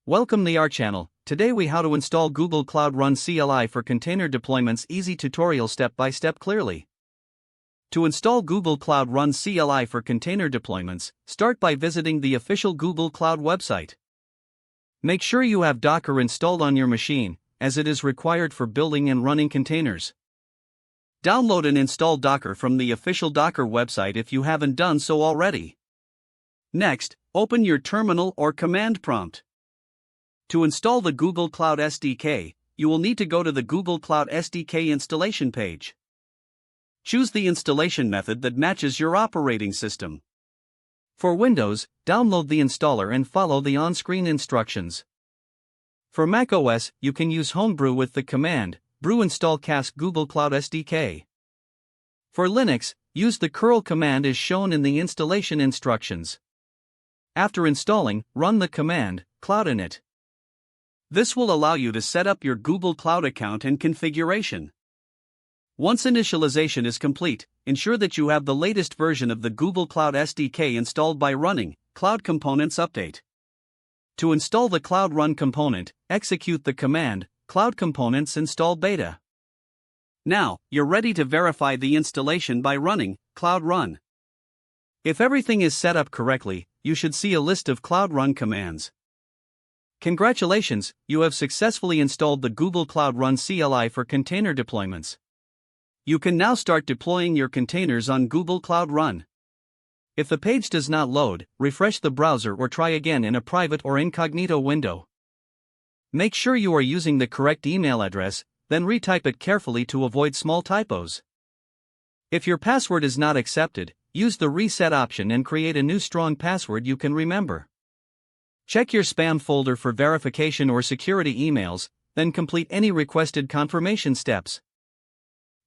Welcome to our channel. Today we how to install Google Cloud Run CLI for container deployments. Easy tutorial step by step clearly. To install Google Cloud Run CLI for container deployments, start by visiting the official Google Cloud website. Make sure you have Docker installed on your machine, as it is required for building and running containers. Download and install Docker from the official Docker website if you haven't done so already. Next, open your terminal or command prompt. To install the Google Cloud SDK, you will need to go to the Google Cloud SDK installation page. Choose the installation method that matches your operating system. For Windows, download the installer and follow the on-screen instructions. For macOS, you can use Homebrew with the command brew install cast Google Cloud SDK. For Linux, use the curl command as shown in the installation instructions. After installing, run the command cloud init. This will allow you to set up your Google Cloud account and configuration. Once initialization is complete, ensure that you have the latest version of the Google Cloud SDK installed by running Cloud Components Update. To install the Cloud Run component, execute the command Cloud Components Install Beta. Now, you're ready to verify the installation by running Cloud Run. If everything is set up correctly, you should see a list of Cloud Run commands. Congratulations, you have successfully installed the Google Cloud Run CLI for container deployments. You can now start deploying your containers on Google Cloud Run. If the page does not load, refresh the browser or try again in a private or incognito window. Make sure you are using the correct email address, then retype it carefully to avoid small typos. If your password is not accepted, use the reset option and create a new strong password you can remember. Check your spam folder for verification or security emails, then complete any requested confirmation steps.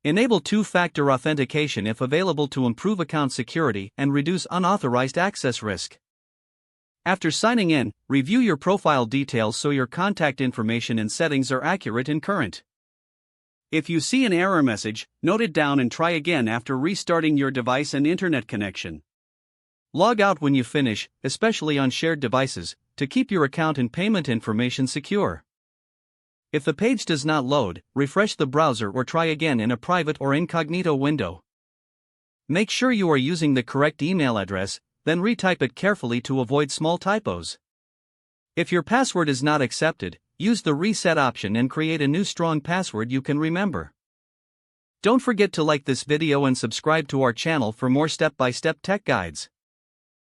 Enable two-factor authentication if available to improve account security and reduce unauthorized access risk. After signing in, review your profile details so your contact information and settings are accurate and current. If you see an error message, note it down and try again after restarting your device and internet connection. Log out when you finish, especially on shared devices, to keep your account and payment information secure. If the page does not load, refresh the browser or try again in a private or incognito window. Make sure you are using the correct email address, then retype it carefully to avoid small typos. If your password is not accepted, use the reset option and create a new strong password you can remember. Don't forget to like this video and subscribe to our channel for more step-by-step tech guides.